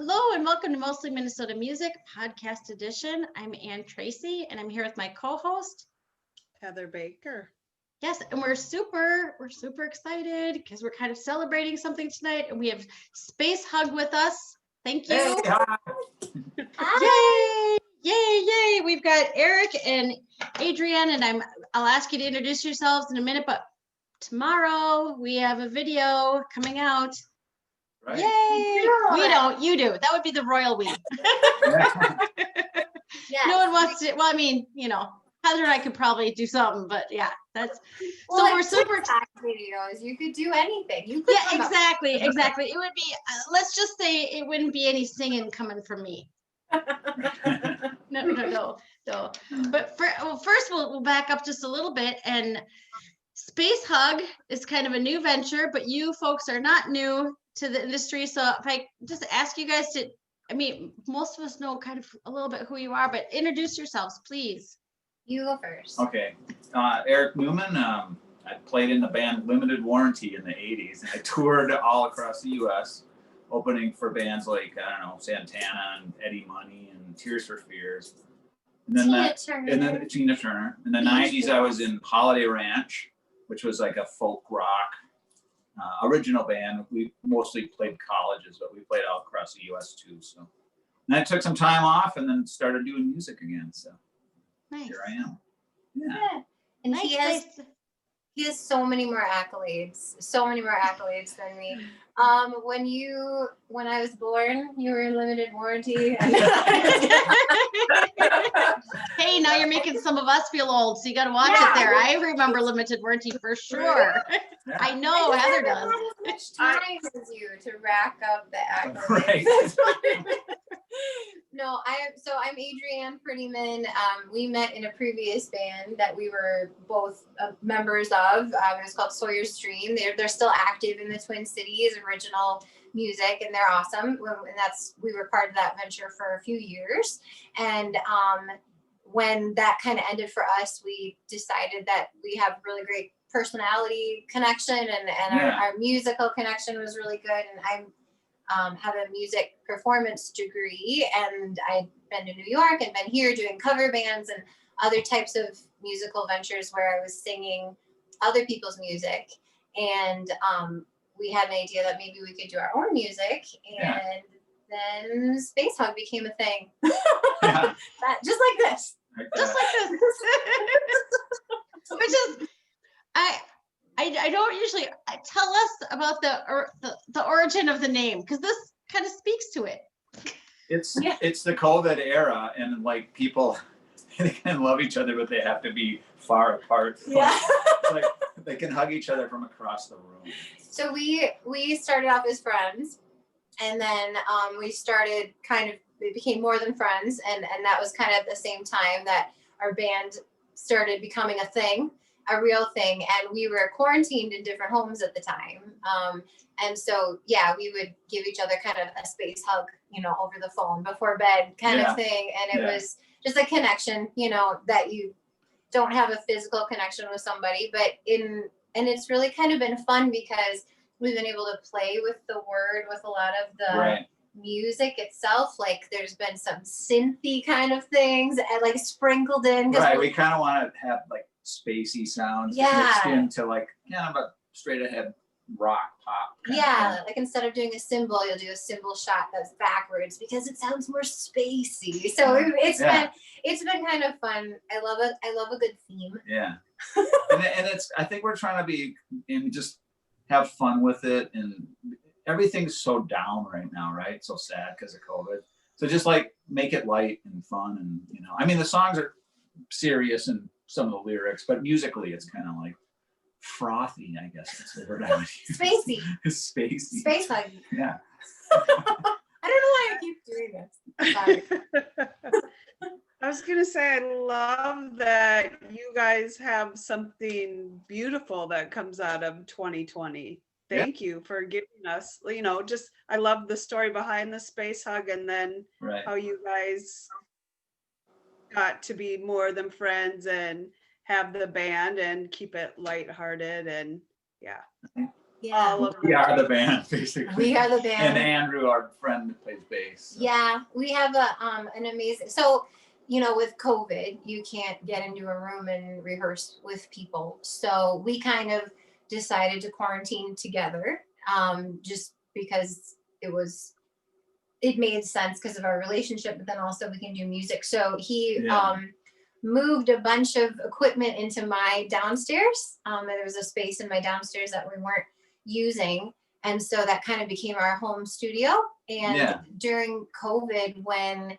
Hello and welcome to Mostly Minnesota Music Podcast Edition. I'm Ann Tracy and I'm here with my co-host Heather Baker. Yes, and we're super excited because we're kind of celebrating something tonight, and we have Space Hug with us. Thank you. Hey, hi. Yay! Yay! We've got Eric and Adrienne, and I'll ask you to introduce yourselves in a minute, but tomorrow we have a video coming out. Right. Yay! We don't, you do. That would be the royal we. Yes. No one wants to, well, I mean, Heather and I could probably do something, but yeah, that's, Well, so we're super TikTok videos. You could do anything. You could. Yeah, exactly. It would be, let's just say it wouldn't be any singing coming from me. No. But first we'll back up just a little bit, and Space Hug is kind of a new venture, but you folks are not new to the industry. So if I just ask you guys to, most of us know kind of a little bit who you are, but introduce yourselves, please. You go first. Okay. Eric Newman. I played in the band Limited Warranty in the 80s, and I toured all across the U.S., opening for bands like, Santana and Eddie Money and Tears for Fears. And then Tina Turner. In the 90s, I was in Holiday Ranch, which was like a folk rock original band. We mostly played colleges, but we played all across the U.S. too. So, and I took some time off and then started doing music again. So Nice. Here I am. Yeah. And Nice. he has so many more accolades than me. When I was born, you were in Limited Warranty. Hey, now you're making some of us feel old, so you got to watch it there. I remember Limited Warranty for sure. Yeah. I know Heather does. As much time as you to rack up the accolades. Right. No, I'm Adrienne Prettyman. We met in a previous band that we were both members of. It was called Sawyer's Dream. They're still active in the Twin Cities, original music, and they're awesome. And we were part of that venture for a few years. And when that kind of ended for us, we decided that we have really great personality connection, and our musical connection was really good. And I have a music performance degree, and I've been to New York and been here doing cover bands and other types of musical ventures where I was singing other people's music. And we had an idea that maybe we could do our own music, and then Space Hug became a thing. Yeah. Just like this. Just like this. Which is, I don't usually tell us about the origin of the name, because this kind of speaks to it. It's the COVID era, and like people they can love each other, but they have to be far apart. Yeah. Like they can hug each other from across the room. So we started off as friends, and then we became more than friends, and that was kind of at the same time that our band started becoming a real thing, and we were quarantined in different homes at the time. And so, we would give each other kind of a space hug, over the phone before bed kind of thing. And it was just a connection, that you don't have a physical connection with somebody, and it's really kind of been fun because we've been able to play with the word with a lot of the music itself. Like there's been some synthy kind of things and like sprinkled in. Right. We kind of want to have like spacey sounds mixed into like kind of a straight ahead rock pop. Like instead of doing a cymbal, you'll do a cymbal shot that's backwards because it sounds more spacey. So it's been kind of fun. I love a good theme. Yeah. and it's, I think we're trying to be and just have fun with it, and everything's so down right now, right? So sad because of COVID. So just like make it light and fun, and the songs are serious and some of the lyrics, but musically it's kind of like frothy, I guess that's the word I would use. Spacey. Spacey. Space hug. Yeah. I don't know why I keep doing this. Sorry. I was going to say, I love that you guys have something beautiful that comes out of 2020. Thank you for giving us, I love the story behind the Space Hug, and then how you guys got to be more than friends and have the band and keep it lighthearted, and Yeah. All of We them. are the band, basically. We are the And band. Andrew, our friend, plays bass. So. Yeah, we have an amazing. So, with COVID, you can't get into a room and rehearse with people. So we kind of decided to quarantine together, just because it made sense because of our relationship, but then also we can do music. So he moved a bunch of equipment into my downstairs. There was a space in my downstairs that we weren't using. And so that kind of became our home studio. And during COVID, when,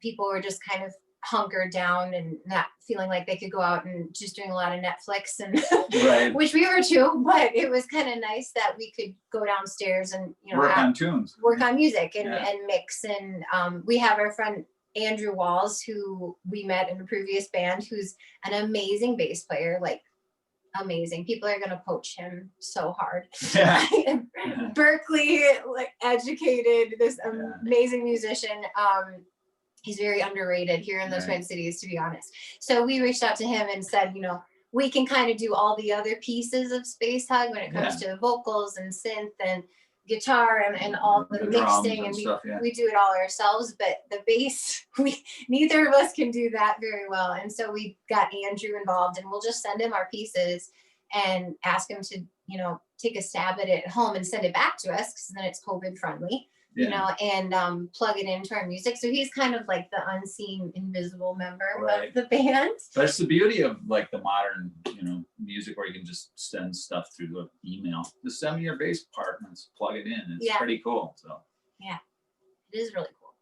people were just kind of hunkered down and not feeling like they could go out and just doing a lot of Netflix and Right. which we were too, but it was kind of nice that we could go downstairs and, work on tunes. Work on music and mix. And we have our friend Andrew Walls, who we met in a previous band, who's an amazing bass player, like amazing. People are gonna poach him so hard. Yeah. Berkeley, like educated, this amazing musician. He's very underrated here in the Twin Cities, to be honest. So we reached out to him and said, we can kind of do all the other pieces of Space Hug when it comes to vocals and synth and guitar and all the mixing, and we do it all ourselves. But the bass, neither of us can do that very well. And so we got Andrew involved, and we'll just send him our pieces and ask him to, take a stab at it at home and send it back to us, because then it's COVID friendly. And plug it into our music. So he's kind of like the unseen, invisible member of the band. That's the beauty of like the modern, music, where you can just send stuff through the email. Just send me your bass part and let's plug it in. It's pretty cool. So yeah, it is really cool.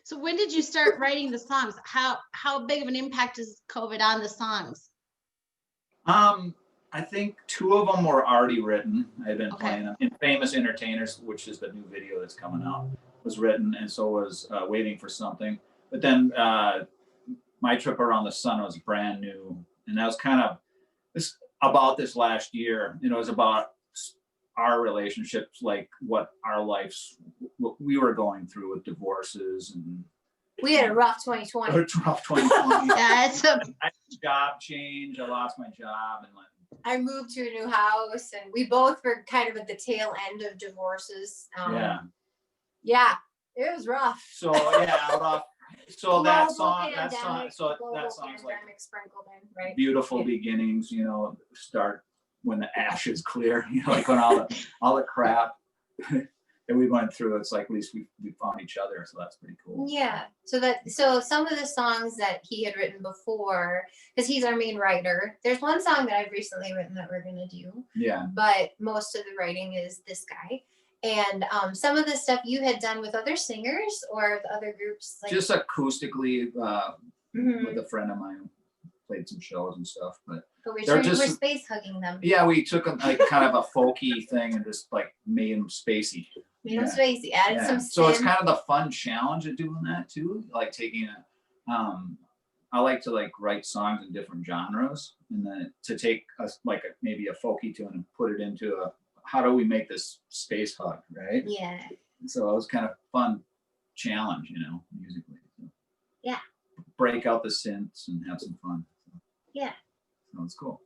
So when did you start writing the songs? How big of an impact is COVID on the songs? I think 2 of them were already written. I've been playing them. Famous Entertainers, which is the new video that's coming out, was written, and so was Waiting for Something. But then My Trip Around the Sun was brand new, and that was kind of about this last year. It was about our relationships, like what we were going through with divorces, and we had a rough 2020. Rough 2020. Yeah, it's I had a job change. I lost my job, and I moved to a new house, and we both were kind of at the tail end of divorces. Yeah, it was rough. So rough. So that song's like sprinkled in, right? Beautiful beginnings. Start when the ashes clear. Like when all the crap that we went through. It's like at least we found each other. So that's pretty cool. Yeah. So some of the songs that he had written before, because he's our main writer. There's one song that I've recently written that we're gonna do. Yeah. But most of the writing is this guy. And some of the stuff you had done with other singers or with other groups, like just acoustically with a friend of mine, played some shows and stuff. But we're space hugging them. Yeah, we took them like kind of a folky thing and just like made them spacey. Added some spin. So it's kind of the fun challenge of doing that too. Like taking I like to like write songs in different genres, and then to take maybe a folky tune and put it into how do we make this space hug, right? Yeah. So it was kind of fun challenge, musically. So yeah. Break out the synths and have some fun. Yeah. So it's cool.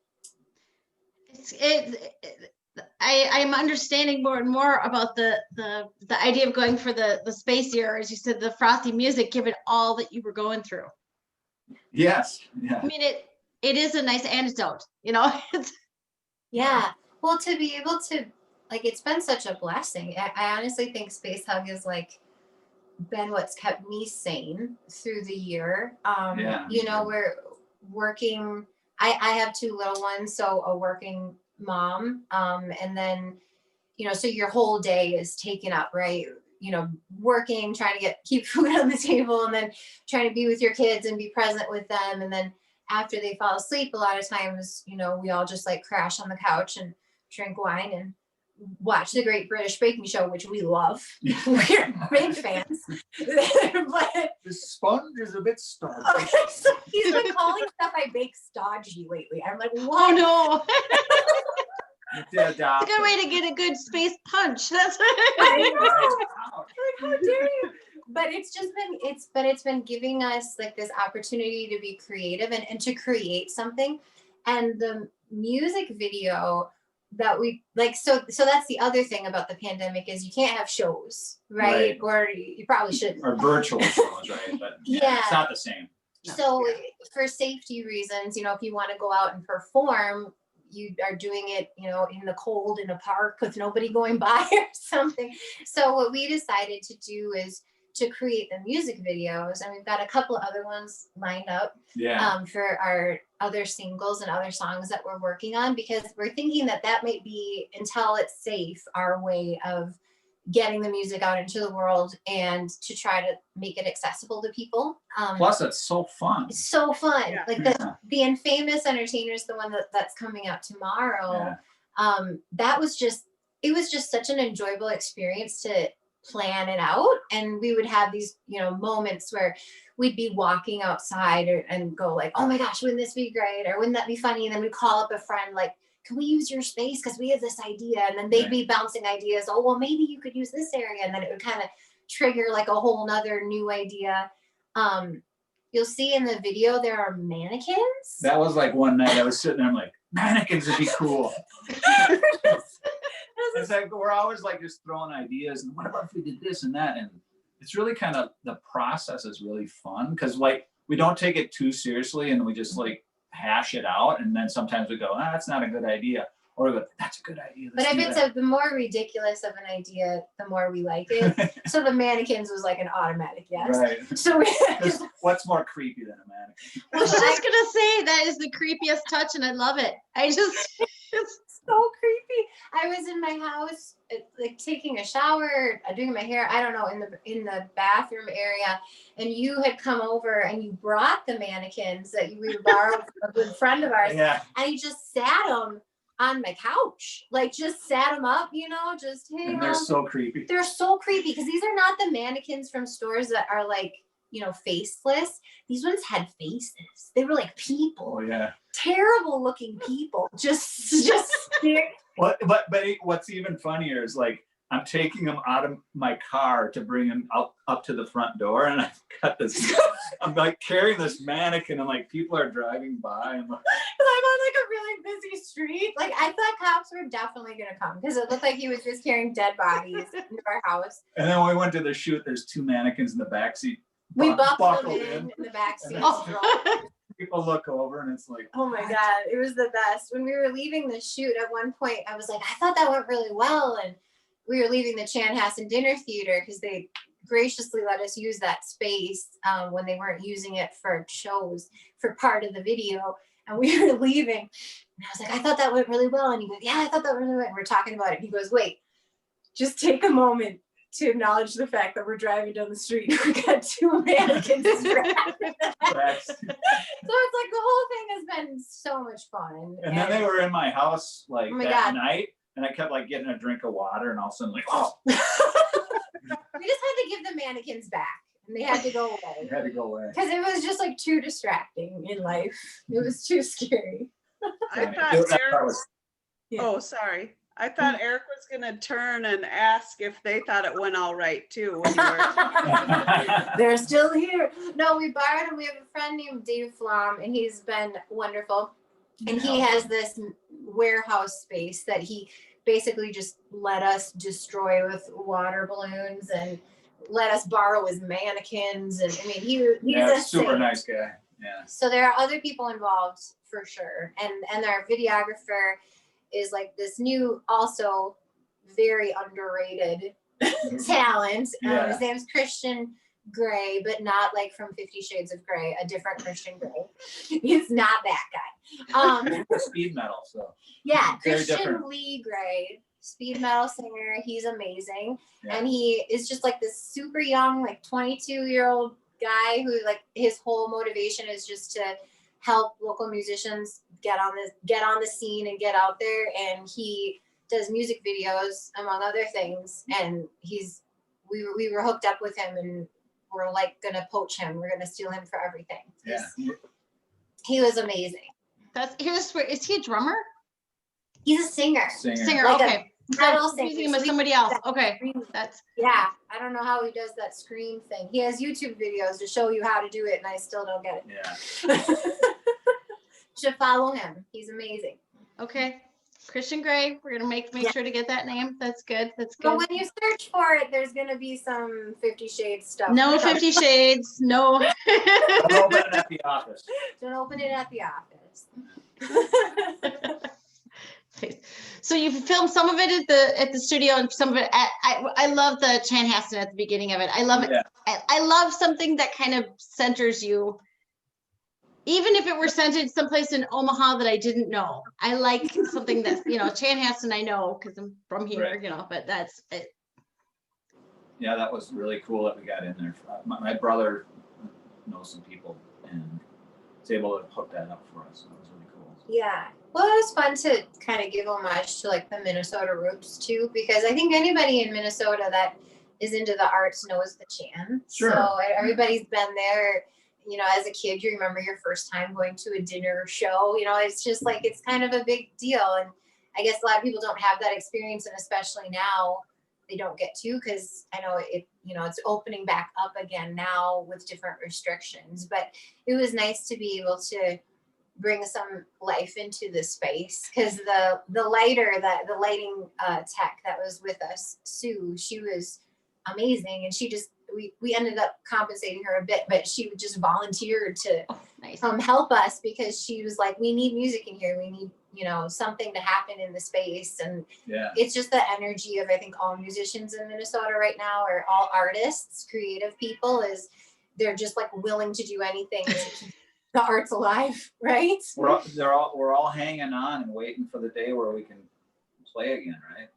I'm understanding more and more about the idea of going for the spacier, or as you said, the frothy music, given all that you were going through. Yes. Yeah. I mean, it is a nice antidote, Yeah. Well, to be able to, it's been such a blessing. I honestly think Space Hug has been what's kept me sane through the year. We're working. I have 2 little ones, so a working mom, and then so your whole day is taken up, right? Working, trying to keep food on the table, and then trying to be with your kids and be present with them, and then after they fall asleep, a lot of times we all just crash on the couch and drink wine and watch the Great British Baking Show, which we love. We're big fans. But the sponge is a bit stodgy. Okay, so he's been calling stuff I bake stodgy lately. I'm like, what? Oh no. It's a good way to get a good space punch. That's I know. How dare you? But it's been giving us this opportunity to be creative and to create something. And the music video that we like, so that's the other thing about the pandemic is you can't have shows, right? Or you probably shouldn't. Or virtual shows, right? But Yeah. It's not the same. So for safety reasons, if you want to go out and perform, you are doing it, in the cold in a park with nobody going by or something. So what we decided to do is to create the music videos, and we've got a couple of other ones lined up for our other singles and other songs that we're working on, because we're thinking that might be, until it's safe, our way of getting the music out into the world and to try to make it accessible to people. Plus, it's so fun. It's so fun. Yeah. Like the Infamous Entertainers, the one that's coming out tomorrow. That was just, it was just such an enjoyable experience to plan it out. And we would have these, moments where we'd be walking outside and go like, oh my gosh, wouldn't this be great? Or wouldn't that be funny? And then we'd call up a friend like, can we use your space? Because we have this idea. And then they'd be bouncing ideas. Oh, well, maybe you could use this area. And then it would kind of trigger like a whole nother new idea. You'll see in the video, there are mannequins. That was like one night I was sitting there, I'm like, mannequins would be cool. It's like, we're always like just throwing ideas. And what about if we did this and that? And it's really kind of, the process is really fun because like, we don't take it too seriously and we just like hash it out. And then sometimes we go, that's not a good idea. Or we go, that's a good idea. But if it's the more ridiculous of an idea, the more we like it. So the mannequins was like an automatic yes. Right. So what's more creepy than a mannequin? I was just gonna say that is the creepiest touch, and I love it. It's so creepy. I was in my house, like taking a shower, doing my hair, I don't know, in the bathroom area, and you had come over and you brought the mannequins that we borrowed from a good friend of ours, and he just sat them on my couch, like just sat them up, just hey. And they're so creepy. They're so creepy because these are not the mannequins from stores that are like, faceless. These ones had faces. They were like people. Oh yeah. Terrible looking people. Just scary. But what's even funnier is like I'm taking them out of my car to bring them up to the front door, and I've got this. I'm like carrying this mannequin, and like people are driving by, and I'm on like a really busy street. Like I thought cops were definitely gonna come because it looked like he was just carrying dead bodies into our house. And then when we went to the shoot, there's two mannequins in the backseat. We buckled in the backseat. People look over and it's like, oh my God, it was the best. When we were leaving the shoot, at one point, I was like, I thought that went really well. And we were leaving the Chanhassen Dinner Theater because they graciously let us use that space when they weren't using it for shows for part of the video. And we were leaving. And I was like, I thought that went really well. And he goes, yeah, I thought that really went. And we're talking about it. He goes, wait, just take a moment to acknowledge the fact that we're driving down the street. We got two mannequins strapped. So it's like the whole thing has been so much fun. And then they were in my house like night, and I kept like getting a drink of water, and all of a sudden like, oh. We just had to give the mannequins back, and they had to go away. They had to go away because it was just like too distracting in life. It was too scary. I thought oh, sorry. I thought Eric was gonna turn and ask if they thought it went all right too. When you were... They're still here. No, we borrowed them. We have a friend named Dave Flom, and he's been wonderful. And he has this warehouse space that he basically just let us destroy with water balloons and let us borrow his mannequins. And I mean, he's a super nice guy. Yeah. So there are other people involved for sure, and our videographer is like this new, also very underrated talent. His name's Christian Gray, but not like from 50 Shades of Grey, a different Christian Gray. He's not that guy. Speed metal, so. Yeah, very Christian different. Lee Gray, speed metal singer. He's amazing. And he is just like this super young, like 22-year-old guy who like his whole motivation is just to help local musicians get on the scene and get out there. And he does music videos among other things. And we were hooked up with him, and we're like gonna poach him. We're gonna steal him for everything. Yeah. He was amazing. Is he a drummer? He's a singer. Singer. Like okay. Metal I'm using singer. him as somebody else. Okay. That's I don't know how he does that scream thing. He has YouTube videos to show you how to do it, and I still don't get it. Yeah. Should follow him. He's amazing. okay. Christian Grey. We're gonna make Yeah. sure to get that name. That's good. That's But good. when you search for it, there's gonna be some 50 Shades stuff. No 50 Shades. No. Don't open it at the office. Don't open it at the office. So you filmed some of it at the studio and some of it at, I love the Chanhassen at the beginning of it. I love it. Yeah. I love something that kind of centers you. Even if it were centered someplace in Omaha that I didn't know. I like something that's, Chanhassen I know because I'm from here, Right. but that's it. Yeah, that was really cool that we got in there. My brother knows some people and was able to hook that up for us. So that was really cool. Yeah. Well, it was fun to kind of give homage to like the Minnesota roots too, because I think anybody in Minnesota that is into the arts knows the Chan. Sure. So everybody's been there. As a kid, you remember your first time going to a dinner show. It's just like, it's kind of a big deal. And I guess a lot of people don't have that experience. And especially now they don't get to, because I know it's opening back up again now with different restrictions. But it was nice to be able to bring some life into the space, because the lighting tech that was with us, Sue, she was amazing, and she just we ended up compensating her a bit, but she just volunteered to Nice. help us, because she was like, we need music in here, we need something to happen in the space. And Yeah. it's just the energy of, I think, all musicians in Minnesota right now, or all artists, creative people, is they're just like willing to do anything to keep the art's alive, right? We're all hanging on and waiting for the day where we can play again, right?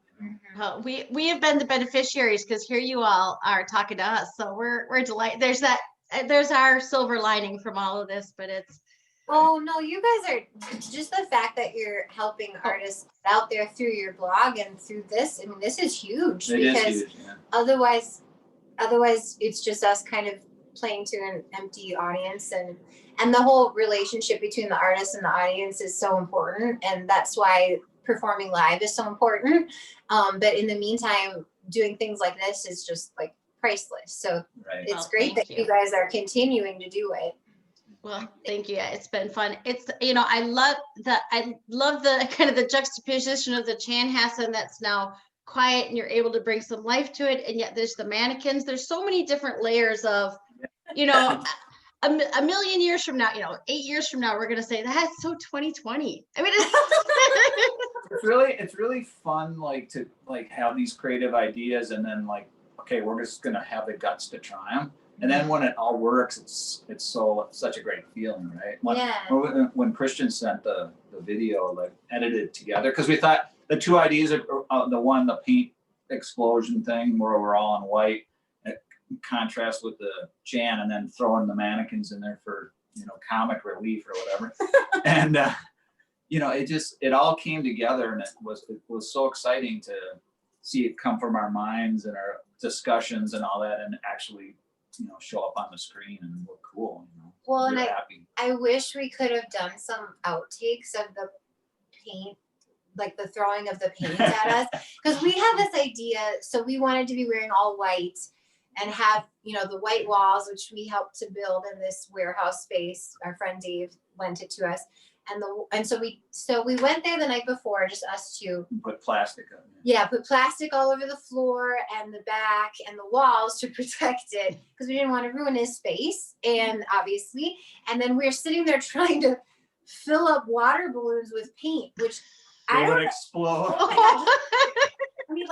We have been the beneficiaries because here you all are talking to us, so we're delighted. There's our silver lining from all of this, but it's. Oh no, you guys are just the fact that you're helping artists out there through your blog and through this. I mean, this is huge, because huge, yeah. otherwise it's just us kind of playing to an empty audience, and the whole relationship between the artist and the audience is so important, and that's why performing live is so important. But in the meantime, doing things like this is just like priceless. So Right. it's great that you you guys are continuing to do it. Well, thank you. It's been fun. It's, I love the kind of the juxtaposition of the Chanhassen that's now quiet and you're able to bring some life to it. And yet there's the mannequins. There's so many different layers of, a million years from now, 8 years from now, we're going to say that's so 2020. I mean, it's really fun, like to have these creative ideas and then okay, we're just going to have the guts to try them. And then when it all works, it's such a great feeling, right? When Christian sent the video, edited together, because we thought the two ideas are the one, the paint explosion thing where we're all in white, contrast with the Chan, and then throwing the mannequins in there for comic relief or whatever. And it all came together, and it was so exciting to see it come from our minds and our discussions and all that, and actually show up on the screen and look cool. Well, and happy. I wish we could have done some outtakes of the paint, like the throwing of the paint at us, because we had this idea. So we wanted to be wearing all white and have the white walls, which we helped to build in this warehouse space. Our friend Dave lent it to us, and so we went there the night before, just us two. Put plastic on it. Yeah, put plastic all over the floor and the back and the walls to protect it, because we didn't want to ruin his space, and obviously. And then we're sitting there trying to fill up water balloons with paint, which They would explode. I mean,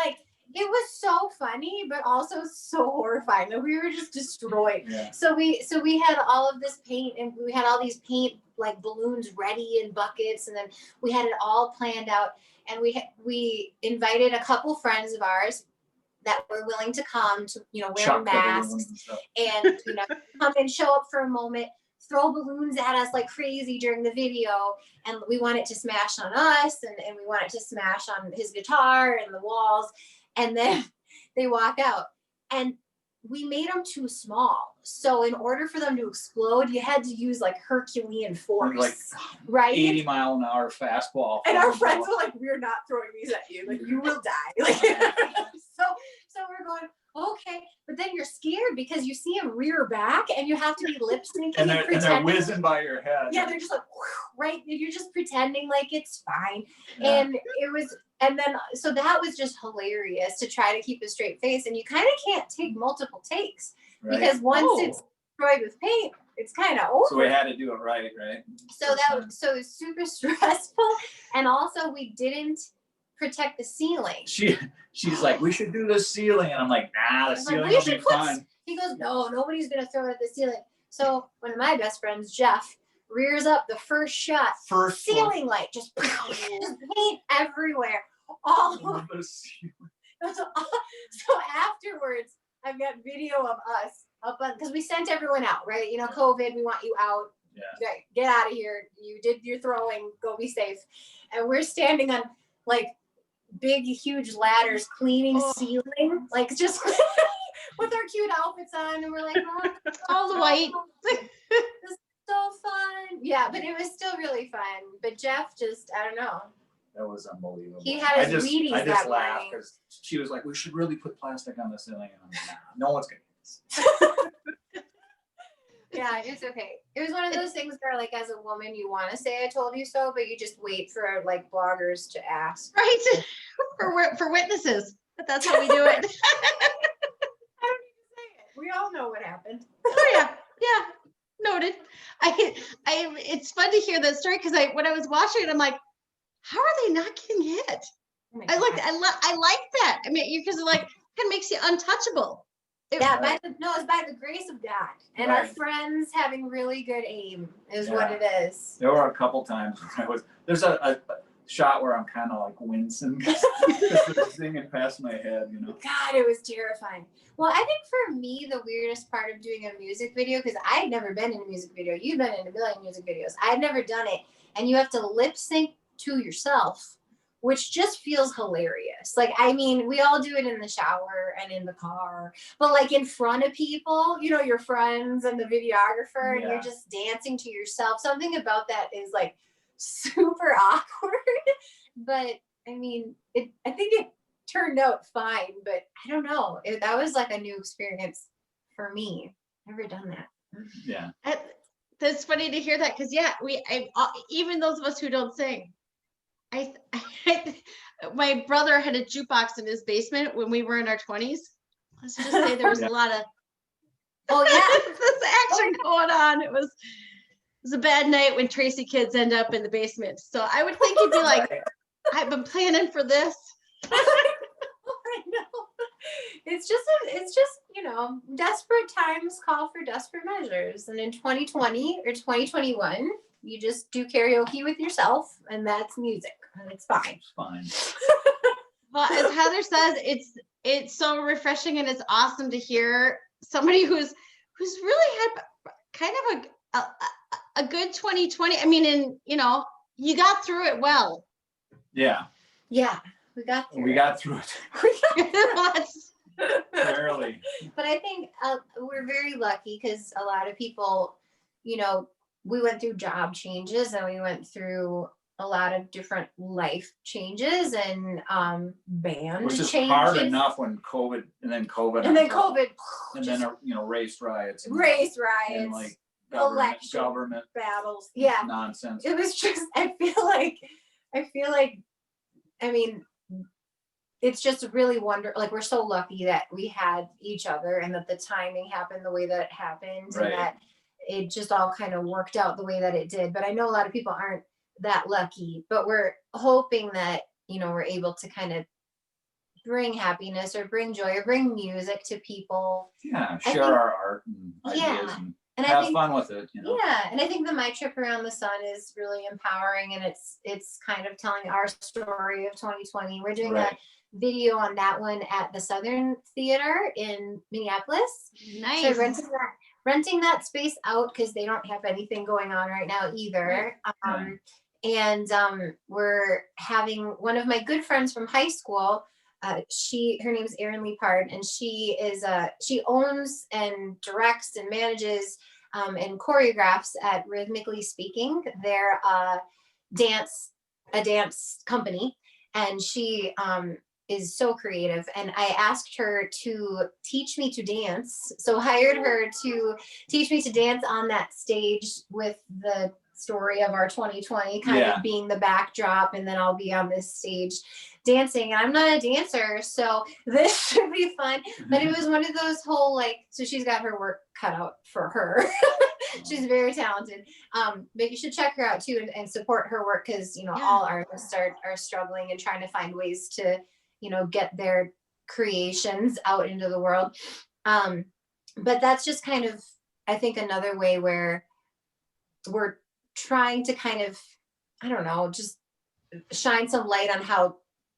it was so funny, but also so horrifying that we were just destroyed. Yeah. So we had all of this paint, and we had all these paint balloons ready in buckets, and then we had it all planned out. And we invited a couple friends of ours that were willing to come to wear masks and come and show up for a moment, throw balloons at us like crazy during the video, and we want it to smash on us, and we want it to smash on his guitar and the walls. And then they walk out, and we made them too small. So in order for them to explode, you had to use Herculean force, right? 80-mile-an-hour fastball. And our friends were like, "We're not throwing these at you. You will die." So we're going, okay, but then you're scared because you see them rear back, and you have to be lip syncing and they're whizzing by your head. Yeah, they're just like, right? You're just pretending like it's fine. Yeah. And it was, and then, so that was just hilarious to try to keep a straight face. And you kind of can't take multiple takes Right. because once Oh. it's destroyed with paint, it's kind of over. So we had to do it right? So so it was super stressful. And also we didn't protect the ceiling. She's like, we should do the ceiling. And I'm like, nah, the I was like, ceiling we will should be put fine. He goes, no, nobody's gonna throw it at the ceiling. So one of my best friends, Jeff, rears up the first shot. First Ceiling light, just paint everywhere. All over. the ceiling. So afterwards, I've got video of us up on, because we sent everyone out, right? You know, COVID, we want you out. Yeah. Right, get out of here. You did your throwing, go be safe. And we're standing on like big, huge ladders cleaning ceiling, like just with our cute outfits on, and we're like, oh, All the white. this is so fun. Yeah, but it was still really fun. But Jeff just, I don't know. That was unbelievable. He had his I just Wheaties that laughed morning. because she was like, we should really put plastic on the ceiling. And I'm like, nah, no one's going to get this. Yeah, it's okay. It was one of those things where, like, as a woman, you want to say "I told you so," but you just wait for like bloggers to ask. Right. For witnesses. But that's how we do it. I don't need to say it. We all know what happened. Oh yeah. Yeah. Noted. It's fun to hear that story because when I was watching it, I'm like, how are they not getting hit? Oh my I like God. that. I mean, because like kind of makes you untouchable. Yeah, Right. it's by the grace of God and Right. our friends having really good aim is Yeah. what it is. There were a couple times when there's a shot where I'm kind of like wincing because they're singing past my head, you know. God, it was terrifying. Well, I think for me, the weirdest part of doing a music video, because I had never been in a music video. You've been in a million music videos. I had never done it. And you have to lip sync to yourself, which just feels hilarious. Like, I mean, we all do it in the shower and in the car, but like in front of people, you know, your friends and the videographer, and you're Yeah. just dancing to yourself. Something about that is like super awkward. But I mean, I think it turned out fine, but I don't know. That was like a new experience for me. Never done that. Yeah. That's funny to hear that because even those of us who don't sing, my brother had a jukebox in his basement when we were in our 20s. Let's just say there was a lot of this action going on. It was a bad night when Tracy kids end up in the basement. So I would think you'd be like, I've been planning for this. I know. It's just, you know, desperate times call for desperate measures. And in 2020 or 2021, you just do karaoke with yourself, and that's music, and it's fine. It's fine. Well, as Heather says, it's so refreshing and it's awesome to hear somebody who's really had kind of a good 2020. I mean, you got through it well. Yeah. Yeah, we got through We it. got through it. That's- Barely. But I think we're very lucky because a lot of people, you know, we went through job changes and we went through a lot of different life changes and band Which is changes. hard enough when COVID and then COVID. And then on top. COVID. And then race riots. And, Race and riots, like election government battles. Yeah. nonsense. It was just, I feel like, I mean, it's just really like we're so lucky that we had each other and that the timing happened the way that it happened Right. and that it just all kind of worked out the way that it did. But I know a lot of people aren't that lucky, but we're hoping that, we're able to kind of bring happiness or bring joy or bring music to people. Yeah, I share think- our art and ideas and I have think, fun with it. yeah, and I think the My Trip Around the Sun is really empowering, and it's kind of telling our story of 2020. We're doing Right. a video on that one at the Southern Theater in Minneapolis. nice. So renting that space out because they don't have anything going on right now either. And we're having one of my good friends from high school. Her name is Erin Lee Pard, and she owns and directs and manages and choreographs at Rhythmically Speaking. They're a dance company, and she is so creative. And I asked her to teach me to dance, so hired her to teach me to dance on that stage with the story of our 2020 kind Yeah. of being the backdrop, and then I'll be on this stage dancing, and I'm not a dancer, so this should be fun. But it was one of those whole like, so she's got her work cut out for her. She's very talented. But you should check her out too, and support her work, because Yeah. all artists are struggling and trying to find ways to get their creations out into the world. But that's just kind of, I think, another way where we're trying to kind of, I don't know, just shine some light on how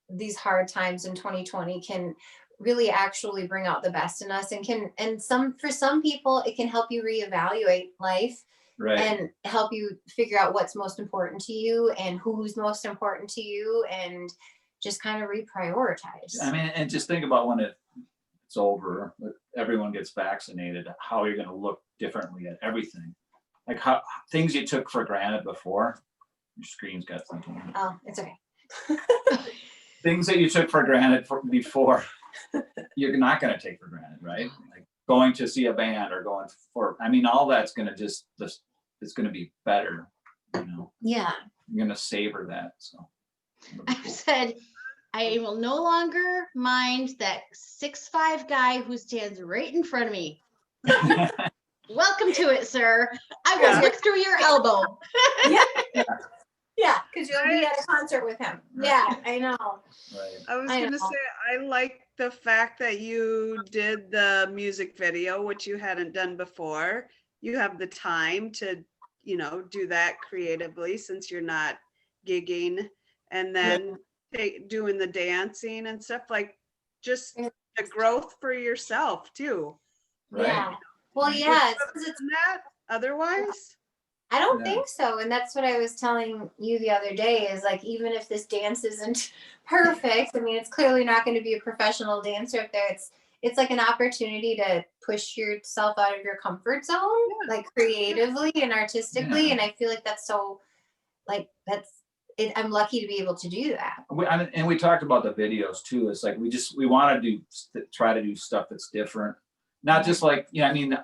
these hard times in 2020 can really actually bring out the best in us, and for some people it can help you reevaluate life, Right. and help you figure out what's most important to you and who's most important to you, and just kind of reprioritize. I mean, and just think about when it's over, everyone gets vaccinated, how you're going to look differently at everything. Like how things you took for granted before. Your screen's got something. Oh, it's okay. Things that you took for granted before, you're not going to take for granted, right? Like going to see a band or going for, I mean, all that's going to it's going to be better, Yeah. You're going to savor that. So I said, I will no longer mind that 6'5" guy who stands right in front of me. Welcome to it, sir. I will Yeah. look through your elbow. Yeah, because you'll be at a concert with him. Yeah, I know. Right. I was I gonna know. say, I like the fact that you did the music video, which you hadn't done before. You have the time to, do that creatively since you're not gigging, and then doing the dancing and stuff, like just the growth for yourself too. Right. Yeah. Well, Right. yeah, Would you have done that otherwise? I don't Yeah. think so. And that's what I was telling you the other day, is like, even if this dance isn't perfect, I mean, it's clearly not going to be a professional dancer up there. It's like an opportunity to push yourself out of your comfort zone, like creatively and artistically. Yeah. And I feel like that's so, like, I'm lucky to be able to do that. And we talked about the videos too. It's like we want to try to do stuff that's different, not just like I mean,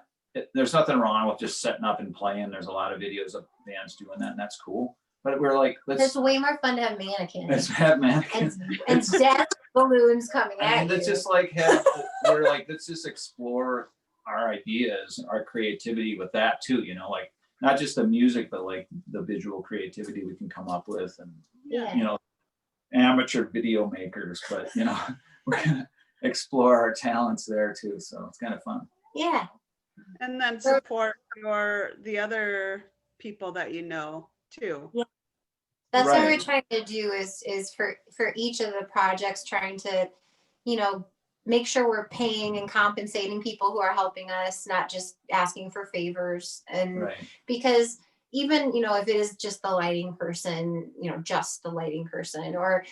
there's nothing wrong with just setting up and playing. There's a lot of videos of bands doing that, and that's cool. But we're like, It's way more fun to have mannequins let's have mannequins. and death balloons coming at And you. let's just let's just explore our ideas, our creativity with that too. Like not just the music, but like the visual creativity we can come up with, and Yeah. amateur video makers. But we're gonna explore our talents there too. So it's kind of fun. Yeah. And then support the other people that too. That's what we're Right. trying to do, is for each of the projects, trying to, make sure we're paying and compensating people who are helping us, not just asking for favors. And Right. because even, if it is just the lighting person, just the lighting person, or,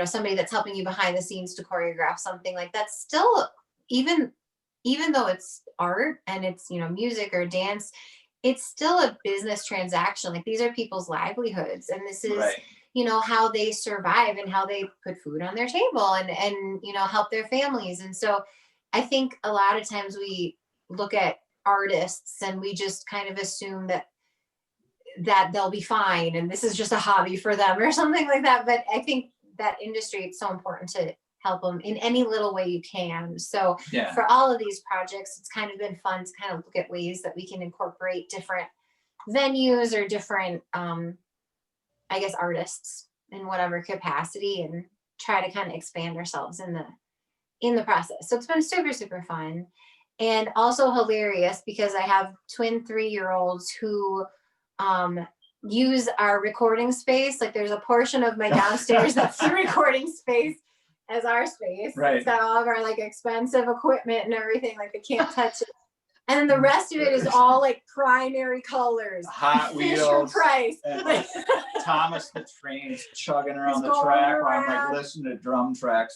somebody that's helping you behind the scenes to choreograph something, like that's still, even though it's art and it's, music or dance, it's still a business transaction. Like these are people's livelihoods, and this is, Right. how they survive and how they put food on their table and help their families. And so I think a lot of times we look at artists and we just kind of assume that they'll be fine and this is just a hobby for them or something like that. But I think that industry, it's so important to help them in any little way you can. So Yeah. for all of these projects, it's kind of been fun to kind of look at ways that we can incorporate different venues or different, I guess, artists in whatever capacity, and try to kind of expand ourselves in the process. So it's been super, super fun, and also hilarious because I have twin 3-year-olds who use our recording space. Like there's a portion of my downstairs that's the recording space as our space. Right. It's got all of our like expensive equipment and everything, like they can't touch it. And then the rest of it is all like primary colors. Hot Fisher Wheels. Price. and Like, Thomas the Train's chugging around the He's going track while I'm around. like listening to drum tracks.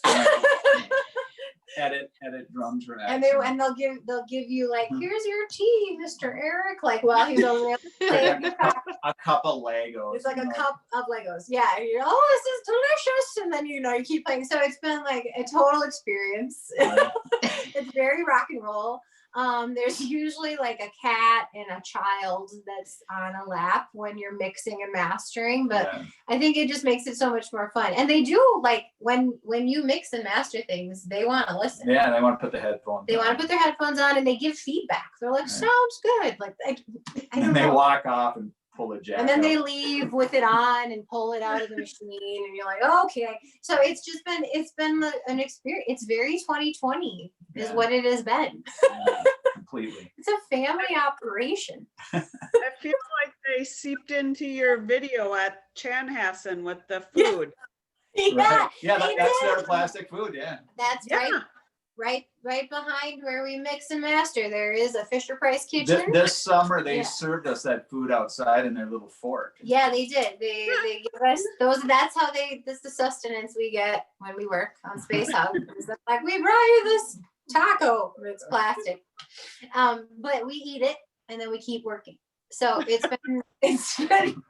edit drum tracks. and they'll give you like, here's your tea, Mr. Eric, like while he's over there playing the crap. a cup of Legos. It's like a cup of Legos. Yeah. And you're, oh, this is delicious. And then, you keep playing. So it's been like a total experience. Right. It's very rock and roll. There's usually like a cat and a child that's on a lap when you're mixing and mastering, but Yeah. I think it just makes it so much more fun. And they do, like, when you mix and master things, they want to listen. Yeah, they want to put the headphones They on. want to put their headphones on and they give feedback. They're like, Right. sounds good. Like, I don't And they know. walk off and pull a jack And then out. they leave with it on and pull it out of the machine, and you're like, okay. So it's been an experience. It's very 2020 is Yeah. what it has been. Yeah, completely. It's a family operation. I feel like they seeped into your video at Chanhassen with the food. Yeah, Right. Yeah, they that's did. their plastic food. Yeah. That's Yeah. right behind where we mix and master. There is a Fisher Price kitchen. This summer they Yeah. served us that food outside in their little fork. Yeah, they did. They give us those. That's how that's the sustenance we get when we work on Space Hub. It's like, we brought you this taco. It's plastic, but we eat it and then we keep working. So it's been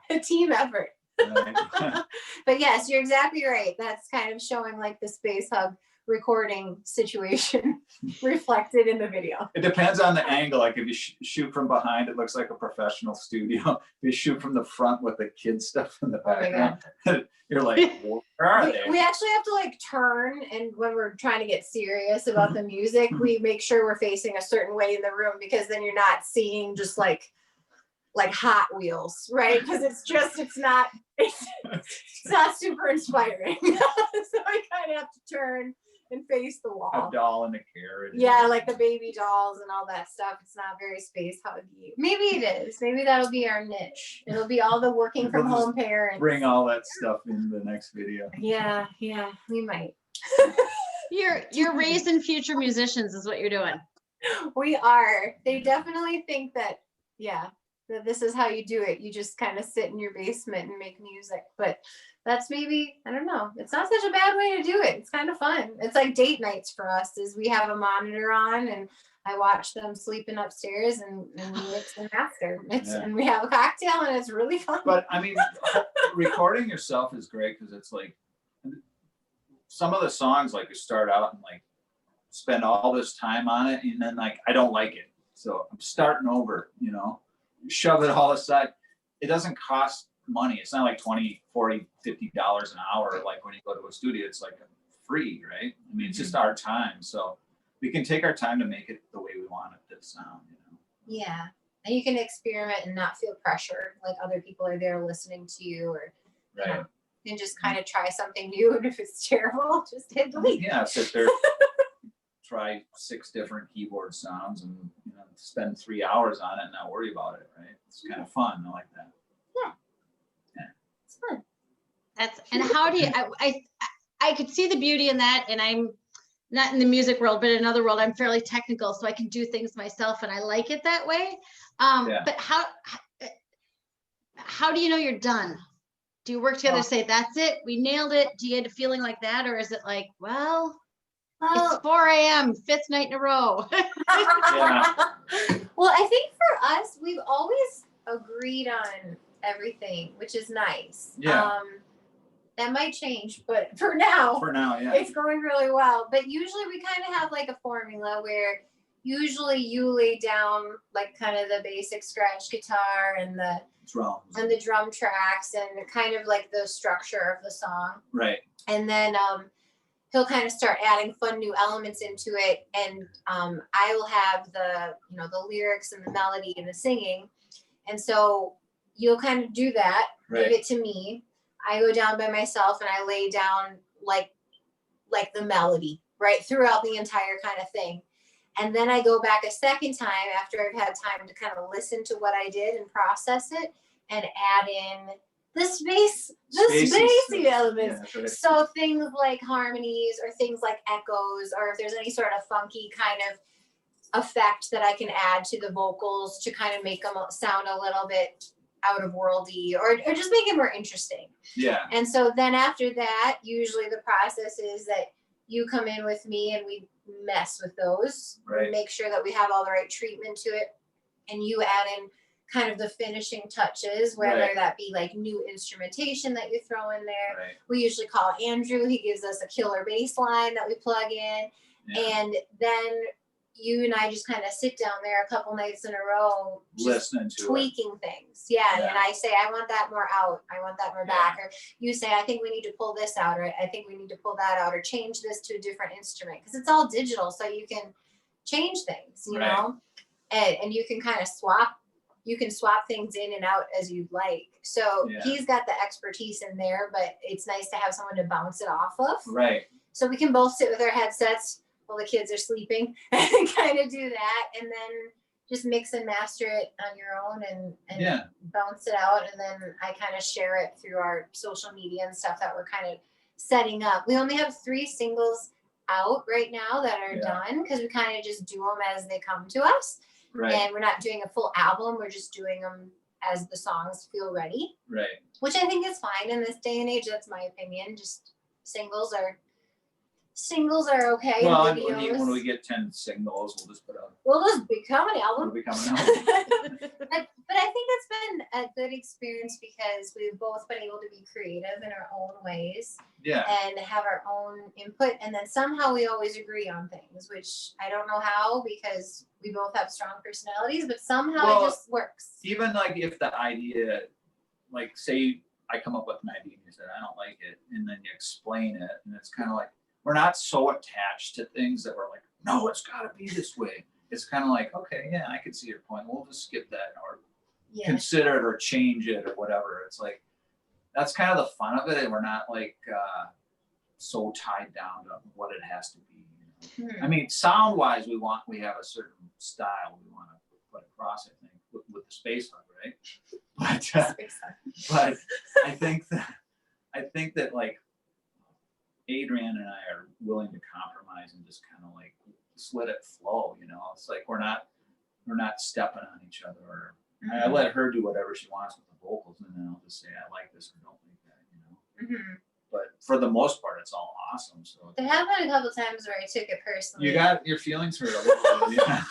a team effort. Right. But yes, you're exactly right. That's kind of showing like the Space Hub recording situation reflected in the video. It depends on the angle. Like if you shoot from behind, it looks like a professional studio. If you shoot from the front with the kid stuff in the Oh my background, you're like, where are they? We actually have to like turn, and when we're trying to get serious about the music, we make sure we're facing a certain way in the room, because then you're not seeing just like Hot Wheels, right? Because it's not super inspiring. So we kind of have to turn and face the A wall. doll in a carriage. Yeah, like the baby dolls and all that stuff. It's not very space huggy. Maybe it is. Maybe that'll be our niche. It'll be all the working from home parents. Bring all that stuff in the next video. Yeah, we might. You're raising future musicians is what you're doing. We are. They definitely think that, that this is how you do it. You just kind of sit in your basement and make music. But that's maybe, I don't know. It's not such a bad way to do it. It's kind of fun. It's like date nights for us, is we have a monitor on and I watch them sleeping upstairs and mix and master. And we have a cocktail and it's really fun. But I mean, recording yourself is great, because it's like some of the songs, like you start out and like spend all this time on it, and then like I don't like it, so I'm starting over, shove it all aside. It doesn't cost money. It's not like $20, $40, $50 an hour like when you go to a studio. It's like free, right? I mean, it's just our time, so we can take our time to make it the way we want it to sound. Yeah, and you can experiment and not feel pressured, like other people are there listening to you, or Right. and just kind of try something new. And if it's terrible, just hit delete. Yeah, sit there, try 6 different keyboard sounds, and spend 3 hours on it and not worry about it, right? It's kind of fun. I like that. It's fun. And how do you, I could see the beauty in that, and I'm not in the music world, but in another world, I'm fairly technical, so I can do things myself and I like it that way. Yeah. But how do you know you're done? Do you work together, say, that's it, we nailed it? Do you get a feeling like that? Or is it like, well, it's 4 a.m., 5th night in a row? Yeah. Well, I think for us, we've always agreed on everything, which is nice. Yeah. That might change, but for now, Yeah. it's going really well. But usually we kind of have like a formula where usually you lay down like kind of the basic scratch guitar and the Drums. and the drum tracks and kind of like the structure of the song. Right. And then he'll kind of start adding fun new elements into it. And I will have the lyrics and the melody and the singing. And so you'll kind of do that, Right. give it to me. I go down by myself and I lay down like the melody, right, throughout the entire kind of thing. And then I go back a second time after I've had time to kind of listen to what I did and process it, and add in the spacey elements. Yeah, right. So things like harmonies or things like echoes, or if there's any sort of funky kind of effect that I can add to the vocals to kind of make them sound a little bit out of worldy, or just make it more interesting. Yeah. And so then after that, usually the process is that you come in with me and we mess with those, Right. make sure that we have all the right treatment to it, and you add in kind of the finishing touches, whether Right. that be like new instrumentation that you throw in there. Right. We usually call Andrew. He gives us a killer bass line that we plug in. Yeah. And then you and I just kind of sit down there a couple nights in a row, just Listening to it. tweaking things. Yeah. And I say, I want that more out. I want that more back. Or you say, I think we need to pull this out, or I think we need to pull that out, or change this to a different instrument. Because it's all digital, so you can change things, you know, and you can kind of swap things in and out as you'd like. So he's got the expertise in there, but it's nice to have someone to bounce it off of. Right. So we can both sit with our headsets while the kids are sleeping and kind of do that, and then just mix and master it on your own and bounce it out. And then I kind of share it through our social media and stuff that we're kind of setting up. We only have 3 singles out right now that are done, because we kind of just do them as they come to us. Right. And we're not doing a full album. We're just doing them as the songs feel ready. Right. Which I think is fine in this day and age. That's my opinion. Just singles are okay. Well, and when we get 10 singles, we'll just put out. We'll just become an album. We'll become an album. But I think it's been a good experience because we've both been able to be creative in our own ways. Yeah. And have our own input. And then somehow we always agree on things, which I don't know how, because we both have strong personalities, but somehow it just works. Even like if the idea, like say I come up with an idea and you said, I don't like it, and then you explain it, and it's kind of like, we're not so attached to things that we're like, no, it's got to be this way. It's kind of like, okay, yeah, I can see your point. We'll just skip that or consider it or change it or whatever. It's like, that's kind of the fun of it. And we're not like so tied down to what it has to be. You know? I mean, sound wise, we have a certain style we want to put across, I think, with the Space Hug, right? But I think that like Adrian and I are willing to compromise and just kind of like just let it flow, you know. It's like we're not stepping on each other, or I let her do whatever she wants with the vocals, and then I'll just say I like this or don't like that, you know. But for the most part, it's all awesome. So there have been a couple times where I took it personally. You got your feelings hurt a little bit. Yeah.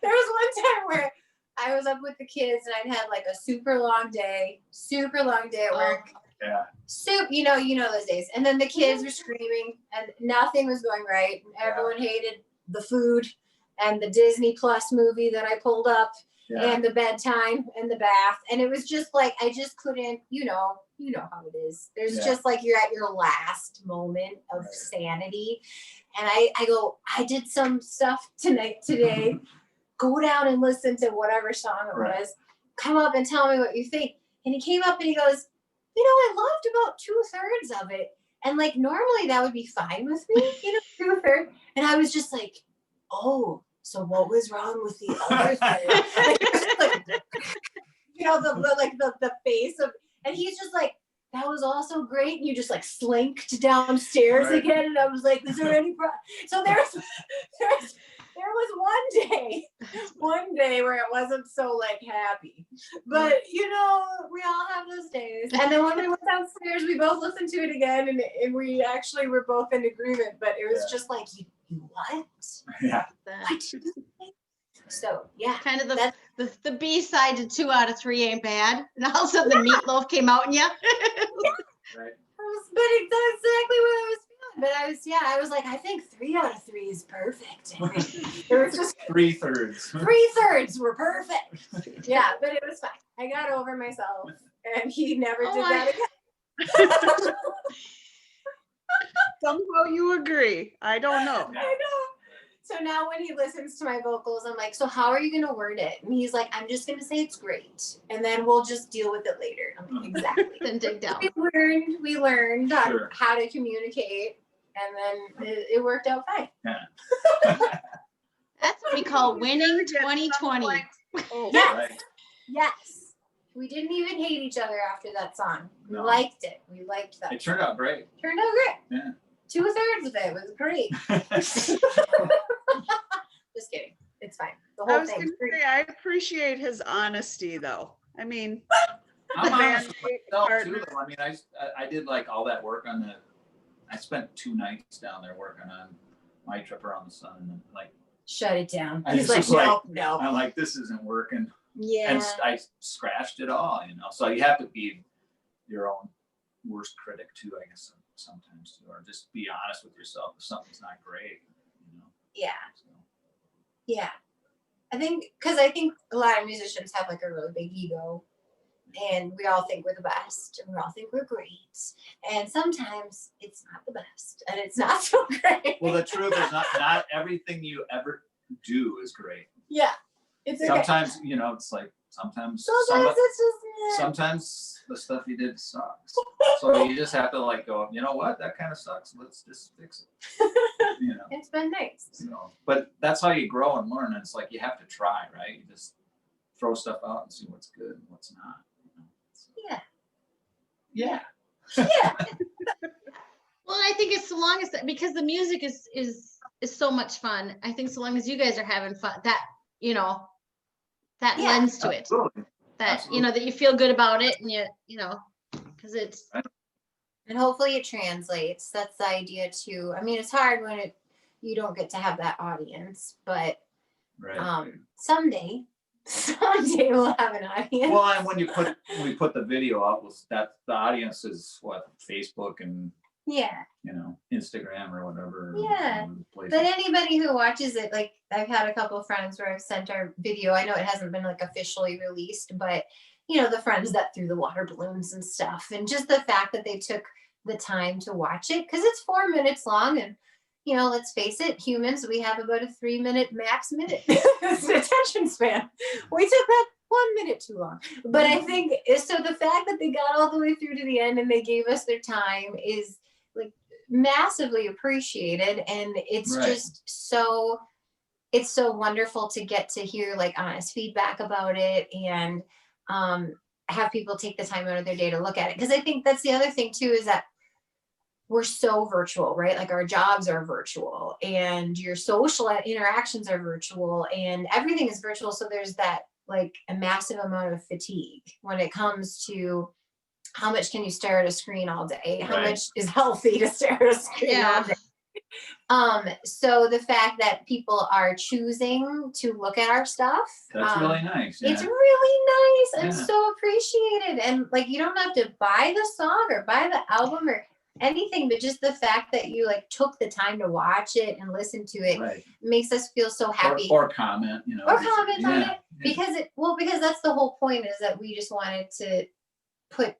There was one time where I was up with the kids and I'd had like a super long day at work. Yeah. You know those days. And then the kids were screaming and nothing was going right. And everyone hated the food and the Disney Plus movie that I pulled up and the bedtime and the bath. And it was just like, I just couldn't, you know how it is. There's just like, you're at your last moment of sanity. And I go, I did some stuff today. Go down and listen to whatever song it was. Come up and tell me what you think. And he came up and he goes, I loved about 2/3 of it. And like, normally that would be fine with me, 2/3. And I was just like, oh, so what was wrong with the other third? the face of, and he's just like, that was also great. And you just like slinked downstairs again. And I was like, is there any problem? So there was one day where it wasn't so like happy, but we all have those days. And then when we went downstairs, we both listened to it again, and we actually were both in agreement. But it was just like, you what? Yeah. What? So yeah, kind of the B side to 2 out of 3 ain't bad. And all of a sudden the meatloaf came out in you. Right. But it's exactly what I was feeling. But I was like, I think 3 out of 3 is perfect. It was just 3/3. 3/3 were perfect. Yeah, but it was fine. I got over myself, and he never did that again. Somehow you agree. I don't know. I know. So now when he listens to my vocals, I'm like, so how are you going to word it? And he's like, I'm just going to say it's great. And then we'll just deal with it later. I'm like, exactly. Then dig down. We learned how to communicate. And then it worked out fine. Yeah. That's what we call winning 2020. Oh, Yes. Right. Yes. We didn't even hate each other after that song. We No. liked it. We liked that. It turned out great. Turned out great. Yeah. 2/3 of it was great. Just kidding. It's fine. The I whole was thing. gonna say, I appreciate his honesty, though. I mean, I'm honest with band myself partner. too, though. I mean, I did like all that work on I spent 2 nights down there working on My Trip Around the Sun, and like Shut it down. I He's just like, was no. I'm like, this isn't working. Yeah. And I scratched it all, So you have to be your own worst critic too, I guess, sometimes too, or just be honest with yourself if something's not great, Yeah. So. Yeah. I think a lot of musicians have like a really big ego, and we all think we're the best, and we all think we're great. And sometimes it's not the best, and it's not so great. Well, the truth is not everything you ever do is great. Yeah. It's okay. Sometimes, it's like sometimes it's just sometimes the stuff you did sucks. So you just have to like go, you know what, that kind of sucks. Let's just fix it. It's been nice. So, but that's how you grow and learn. And it's like you have to try, right? You just throw stuff out and see what's good and what's not. Yeah. Yeah. Yeah. Well, I think it's so long as because the music is so much fun. I think so long as you guys are having fun, that that lends to it. Absolutely. That Absolutely. that you feel good about it, and because it's. And hopefully it translates. That's the idea too. I mean, it's hard when you don't get to have that audience, but Right. someday we'll have an audience. Well, and when we put the video up, that the audience is what, Facebook and Instagram or whatever. Yeah. But anybody who watches it, like I've had a couple of friends where I've sent our video. I know it hasn't been like officially released, but the friends that threw the water balloons and stuff, and just the fact that they took the time to watch it, because it's 4 minutes long, and let's face it, humans, we have about a 3-minute max minute attention span. We took that 1 minute too long. But I think so the fact that they got all the way through to the end and they gave us their time is like massively appreciated, and it's just it's so wonderful to get to hear like honest feedback about it, and have people take the time out of their day to look at it. Because I think that's the other thing too, is that we're so virtual, right? Like our jobs are virtual, and your social interactions are virtual, and everything is virtual. So there's that like a massive amount of fatigue when it comes to how much can you stare at a screen all day? How much is healthy to stare at a screen all day? So the fact that people are choosing to look at our stuff, that's really nice. Yeah. It's really nice and so appreciated. And like, you don't have to buy the song or buy the album or anything, but just the fact that you like took the time to watch it and listen to it makes us feel so happy. Or comment, or comment on it, because that's the whole point, is that we just wanted to put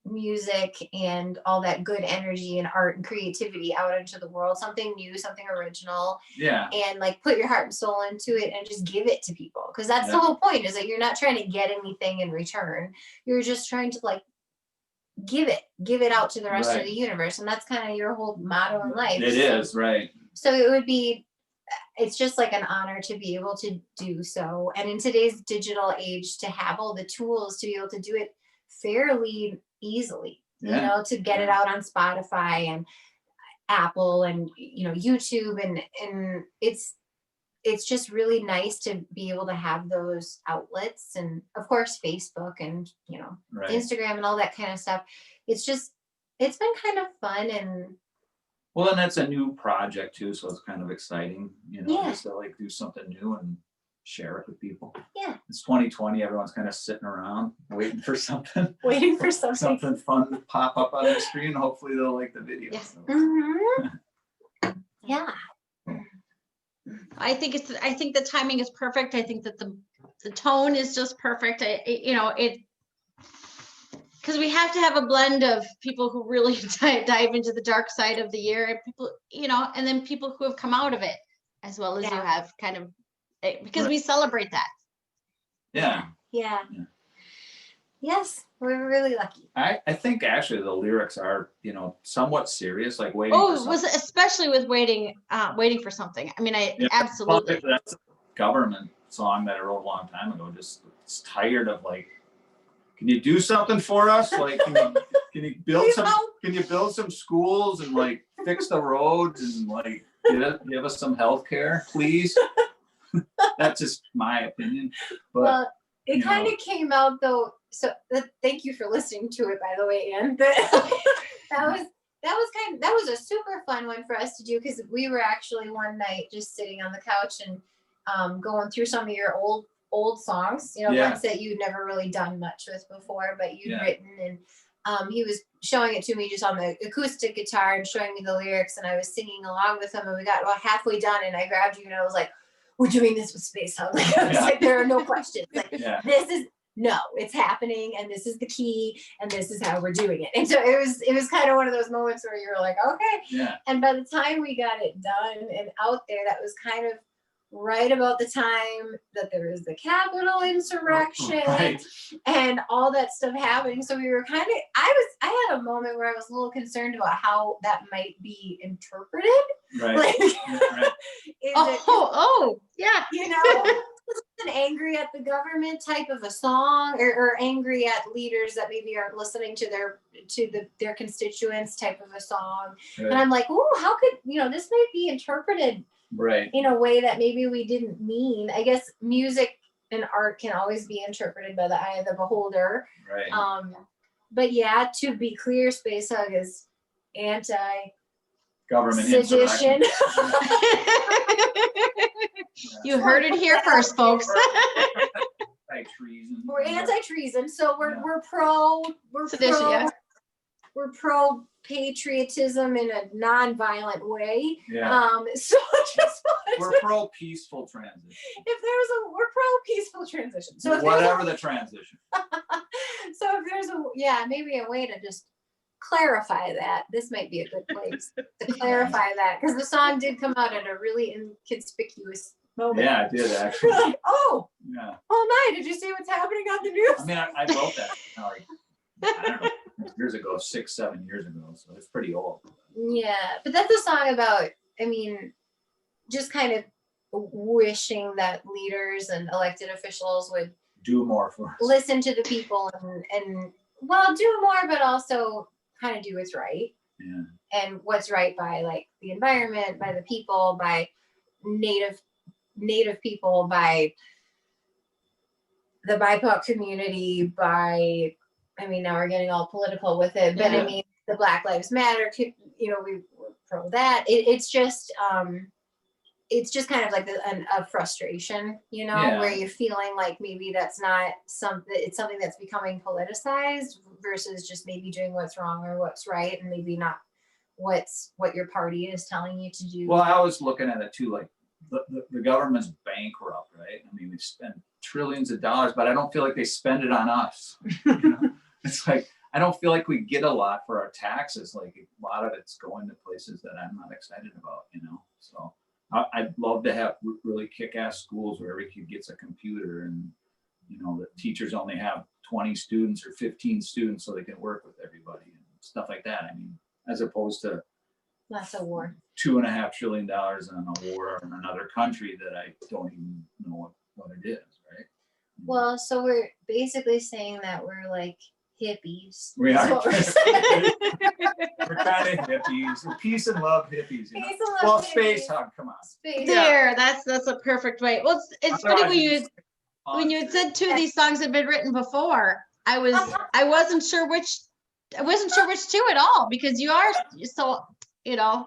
music and all that good energy and art and creativity out into the world, something new, something original, and like put your heart and soul into it and just give it to people, because that's the whole point, is that you're not trying to get anything in return, you're just trying to like give it out to the rest of the universe, and that's kind of your whole motto in life. It is right. So it's just like an honor to be able to do so, and in today's digital age, to have all the tools to be able to do it fairly easily, to get it out on Spotify and Apple and YouTube, and it's just really nice to be able to have those outlets, and of course Facebook and Instagram and all that kind of stuff. It's been kind of fun, and that's a new project too, so it's kind of exciting, just to like do something new and share it with people. It's 2020, everyone's kind of sitting around waiting for something something fun to pop up on the screen. Hopefully they'll like the video. I think the timing is perfect. I think that the tone is just perfect. Because we have to have a blend of people who really dive into the dark side of the year, and people, and then people who have come out of it, as well as you have, kind of, because we celebrate that. Yes, we're really lucky. I think actually the lyrics are, somewhat serious, like waiting. Was especially with waiting for something. I mean, absolutely. That's a government song that I wrote a long time ago. Just it's tired of like, can you do something for us? Like, can you build some schools and like fix the roads and like give us some health care, please? That's just my opinion. But it kind of came out though. So thank you for listening to it, by the way, Ann. That was a super fun one for us to do, because we were actually one night just sitting on the couch and going through some of your old songs, ones that you'd never really done much with before, but you'd written, and he was showing it to me just on the acoustic guitar and showing me the lyrics, and I was singing along with him, and we got about halfway done, and I grabbed you and I was like, we're doing this with Space Hub. Like, I was like, there are no questions. Like, it's happening, and this is the key, and this is how we're doing it. And so it was kind of one of those moments where you're like, okay. Yeah. And by the time we got it done and out there, that was kind of right about the time that there was the Capitol insurrection and all that stuff happening. So we were kind of, I had a moment where I was a little concerned about how that might be interpreted. Right. Like, Yeah. You know, an angry at the government type of a song, or angry at leaders that maybe aren't listening to their constituents type of a song. Right. And I'm like, oh, how could, this might be interpreted in a way that maybe we didn't mean. I guess music and art can always be interpreted by the eye of the beholder. Right. But yeah, to be clear, Space Hug is government sedition. You heard it here first, folks. Anti-treason. We're anti-treason, so we're pro Sedition, yeah. We're pro patriotism in a non-violent way. Yeah. So just we're pro peaceful transition. We're pro peaceful transition. So whatever the transition. So if there's maybe a way to just clarify that, this might be a good place to clarify that, because the song did come out at a really inconspicuous moment. Yeah, it did actually. We're like, oh my, did you see what's happening on the news? I mean, I wrote that like, I don't know, years ago, 6-7 years ago, so it's pretty old. Yeah, but that's a song about, just kind of wishing that leaders and elected officials would do more for us. Listen to the people and do more, but also kind of do what's right. Yeah. And what's right by like the environment, by the people, by native people, by the BIPOC community, by, now we're getting all political with it, but the Black Lives Matter, we're pro that. It's just kind of like a frustration, where you're feeling like maybe that's not it's something that's becoming politicized versus just maybe doing what's wrong or what's right, and maybe not what your party is telling you to do. Well, I was looking at it too, like the government's bankrupt, right? We spend trillions of dollars, but I don't feel like they spend it on us. It's like, I don't feel like we get a lot for our taxes. Like a lot of it's going to places that I'm not excited about, so I'd love to have really kick-ass schools where every kid gets a computer, and the teachers only have 20 students or 15 students so they can work with everybody and stuff like that. As opposed to lots of war, $2.5 trillion on a war in another country that I don't even know what it is, right? Well, so we're basically saying that we're like hippies. We are. We're kind of hippies. We're peace and love hippies. Peace and love hippies. Space Hug, come on. There, that's a perfect way. Well, it's funny when you had said two of these songs had been written before. I wasn't sure which two at all, because you are so Yeah.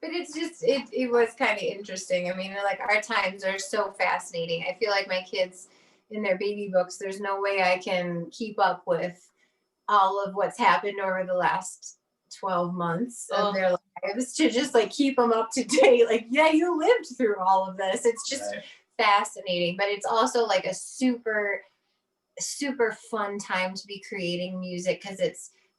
But it's just it was kind of interesting. Like our times are so fascinating. I feel like my kids in their baby books, there's no way I can keep up with all of what's happened over the last 12 months of their lives, to just like keep them up to date. Like, yeah, you lived through all of this. It's just fascinating, but it's also like a super, super fun time to be creating music, because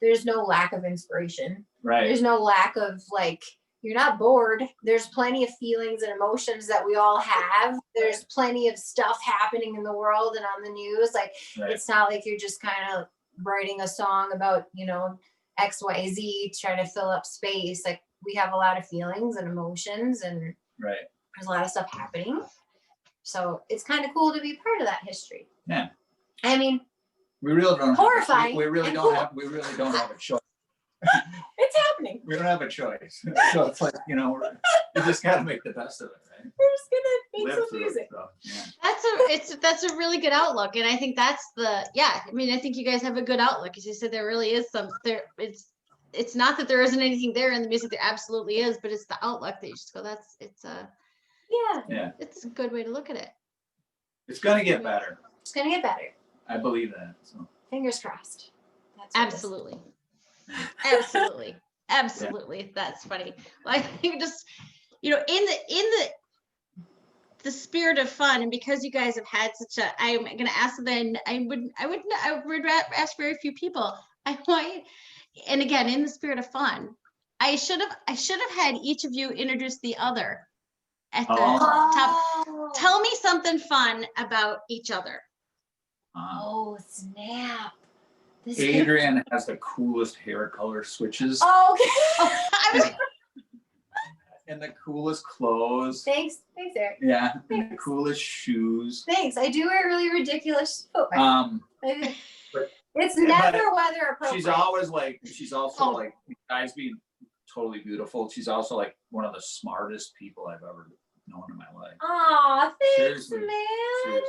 there's no lack of inspiration. Right. There's no lack of like, you're not bored. There's plenty of feelings and emotions that we all have. There's plenty of stuff happening in the world and on the news. Like, It's not like you're just kind of writing a song about, XYZ, trying to fill up space. Like, we have a lot of feelings and emotions, and there's a lot of stuff happening. So it's kind of cool to be part of that history. Yeah. We really don't horrifying. We really don't have a choice. It's happening. We don't have a choice. So it's like, you just got to make the best of it, right? We're just gonna make some music. That's a really good outlook, and I think that's I think you guys have a good outlook. As you said, there really is some there. It's not that there isn't anything there in the music. There absolutely is, but it's the outlook that you just go. It's a good way to look at it. It's gonna get better. It's gonna get better. I believe that. So fingers crossed. Absolutely. Absolutely. That's funny. Well, I think in the spirit of fun, and because you guys have had such a, I'm going to ask then, I would ask very few people. I want, and again, in the spirit of fun, I should have had each of you introduce the other at the top. Tell me something fun about each other. Oh, snap. Adrian has the coolest hair color switches. Oh, okay. And the coolest clothes. Thanks, Eric. Yeah, and the coolest shoes. Thanks. I do wear really ridiculous footwear. It's never weather appropriate. She's always like, she's also like, besides being totally beautiful, she's also like one of the smartest people I've ever known in my life. Aw, thanks, Seriously. man. Seriously.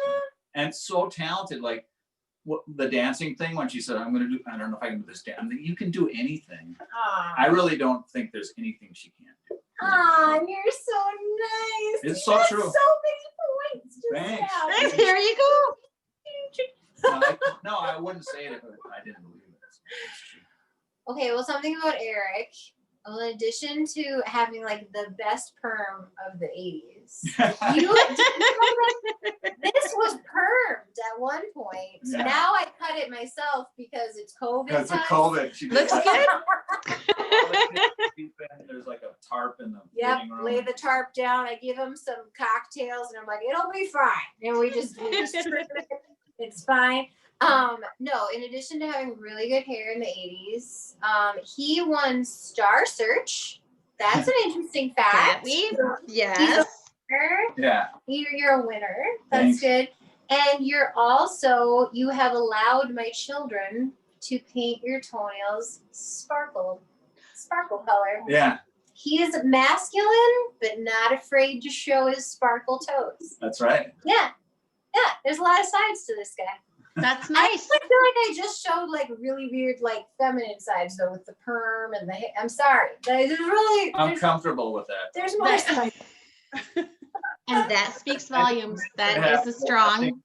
And so talented. Like the dancing thing, when she said, I don't know if I can do this dance. I mean, you can do anything. Aw. I really don't think there's anything she can't do. Aw, you're so nice. It's so true. So many points. Thanks. Thanks, here you go. No, I wouldn't say it if I didn't believe it. It's true. Okay, well, something about Eric. Well, in addition to having like the best perm of the 80s, this was permed at one point. Yeah. Now I cut it myself because it's COVID. Because of time. COVID. She Looks like, good. there's like a tarp in the Yep, living room. lay the tarp down. I give him some cocktails, and I'm like, it'll be fine. And we just it's fine. No, in addition to having really good hair in the 80s, he won Star Search. That's an interesting fact. Yes. Yeah. You're a winner. That's Thanks. good. And you have allowed my children to paint your toenails sparkle color. Yeah. He is masculine, but not afraid to show his sparkle toes. That's right. Yeah. There's a lot of sides to this guy. That's I nice. feel like I just showed like really weird, like feminine sides though, with the perm and the hair. I'm sorry. I'm comfortable with that. There's more sides. And that speaks volumes. That Yeah. is a strong.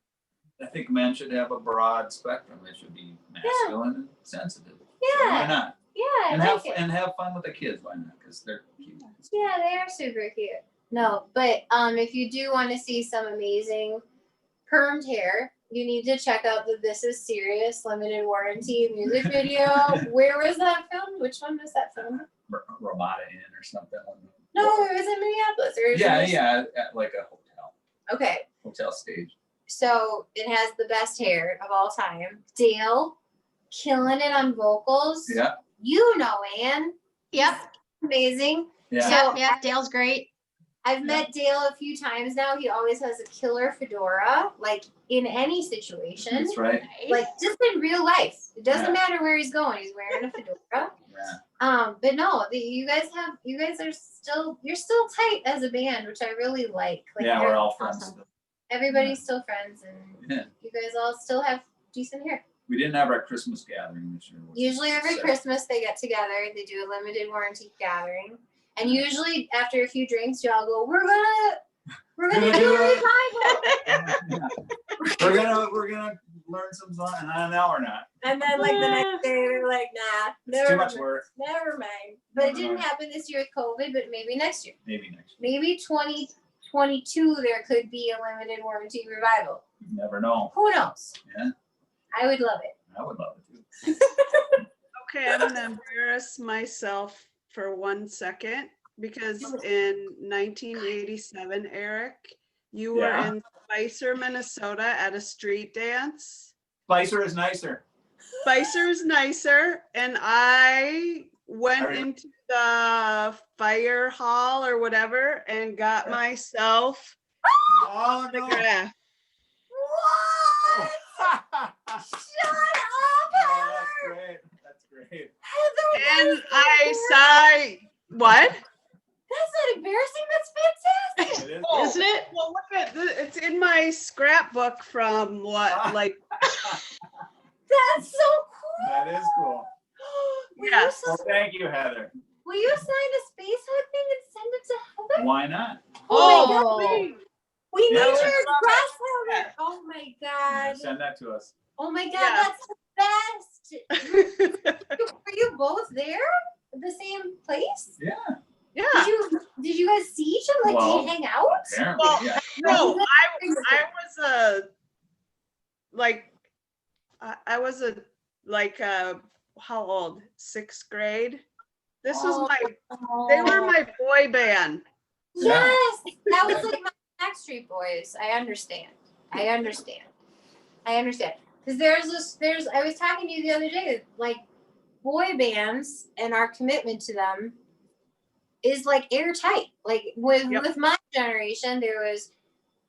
I think men should have a broad spectrum. They should be masculine and sensitive. Yeah. Why not? Yeah, And I have like it. and have fun with the kids. Why not? Because they're cute. Yeah, they are super cute. No, but if you do want to see some amazing permed hair, you need to check out the This Is Serious limited warranty music video. Where was that filmed? Which one was that filmed? Ramada Inn or something. No, it was in Minneapolis. Or Yeah, at like a hotel stage. So it has the best hair of all time. Dale, killing it on vocals. Yeah. You know, Ann. Yep. Amazing. Yeah. So Yep. Dale's great. I've met Dale a few times now. He always has a killer fedora, like in any situation. That's right. Like just in real life. It doesn't matter where he's going. He's wearing a fedora. Yeah. But no, you guys are you're still tight as a band, which I really like. Like Yeah, we're all friends. awesome. Still. everybody's still friends, and Yeah. you guys all still have decent hair. We didn't have our Christmas gathering this year. which Usually is every sad. Christmas they get together, they do a limited warranty gathering. And usually after a few drinks, y'all go, we're gonna do a revival. We're gonna learn some song, and now we're not. And then like the next day they're like, nah, It's too much work. never mind. But it didn't happen this year with COVID, but maybe next year. Maybe next year. Maybe 2022 there could be a limited warranty revival. You never know. Who knows? Yeah. I would love it. I would love it too. Okay, I'm gonna embarrass myself for 1 second because in 1987, Eric, you were Yeah. in Spicer, Minnesota at a street dance. Spicer is nicer. Spicer is nicer, and I went Alright. into the fire hall or whatever and got myself Oh a graph. What? Shut up, Heather! That's great. That's great. Heather, And I saw what? that's not embarrassing. That's fantastic. It is. Oh. Isn't it? Well, look at it's in my scrapbook from what, like, That's so cool. That is cool. Will, Yeah. Well, thank you, Heather. will you sign a space hug thing and send it to Heather? Why not? Oh, We need Yeah, your we're- dress, Heather. Oh my god. Send that to us. Oh my god, Yeah. that's the best. Were you both there at the same place? Yeah. yeah. Did you guys see each like, do Well, you hang out? Apparently, Well, yeah. no, I was how old? 6th grade. This was they were my boy band. Yes, that was like my Backstreet Boys. I understand. Because I was talking to you the other day, like boy bands and our commitment to them is like airtight. Like with my generation, there was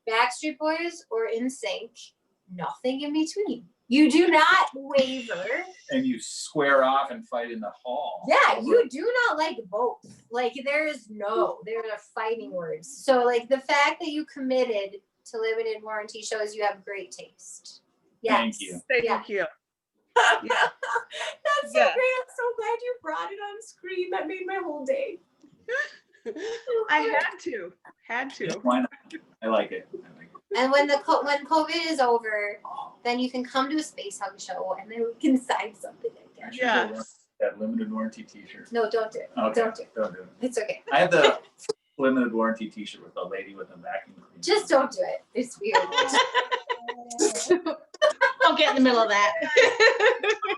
Backstreet Boys or NSYNC, nothing in between. You do not waver. And you square off and fight in the hall. Yeah, you do not like both. Like there are fighting words. So like the fact that you committed to limited warranty shows you have great taste. Yes. Thank you. Thank you. Yeah. That's so great. I'm so glad you brought it on screen. That made my whole day. I had to. Why not? I like it. And when when COVID is over, then you can come to a Space Hug show and then we can sign something again. Yes. That limited warranty T-shirt. No, don't do it. Okay. Don't do it. Don't do it. It's okay. I have the limited warranty T-shirt with the lady with the vacuum cleaner. Just don't do it. It's weird. Don't get in the middle of that.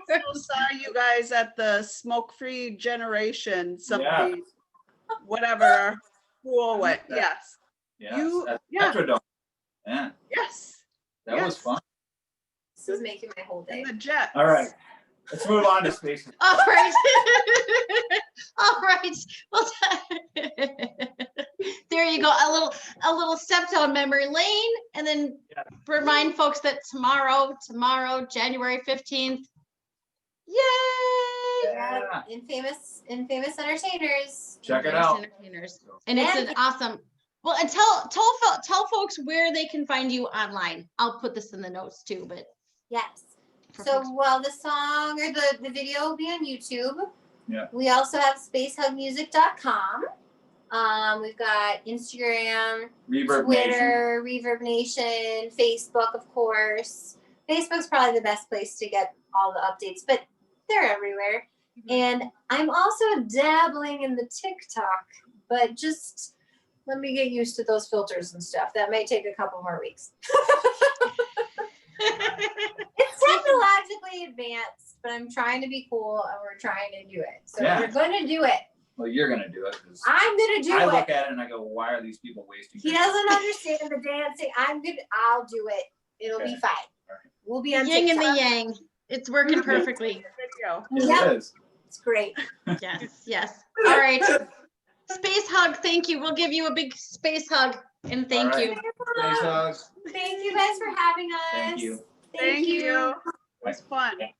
So saw you guys at the smoke-free generation something, whatever. Cool. What? Yes. Yes. You- At yeah. Petrodome. Yeah. Yes. That was Yes. fun. This is making my whole day. And the jet. All right. Let's move on to space. All right. All right. Well, there you go. A little step down memory lane, and then remind folks that tomorrow, January 15th. Yay! Yeah. Infamous Entertainers. Check it out. Entertainers. And it's an awesome. Well, and tell folks where they can find you online. I'll put this in the notes too, but Yes. for So folks- the song or the video will be on YouTube. Yeah. We also have spacehugmusic.com. We've got Instagram, Reverb Nation. Twitter, Reverb Nation, Facebook, of course. Facebook's probably the best place to get all the updates, but they're everywhere. And I'm also dabbling in the TikTok, but just let me get used to those filters and stuff. That might take a couple more weeks. It's technologically advanced, but I'm trying to be cool and we're trying to do it. So Yeah. we're going to do it. Well, you're gonna do it because I'm going to do I it. look at it and I go, "Why are these people wasting?" He their doesn't time?" understand the dancing. I'll do it. It'll be Okay. fine. All right. We'll be on yin and the TikTok. yang. It's working perfectly. Video. It Yep. is. It's great. Yes, yes. All right. Space hug. Thank you. We'll give you a big space hug and thank All right. you. Space hugs. Thank you guys for having us. Thank you. Thank you. It was fun. Bye.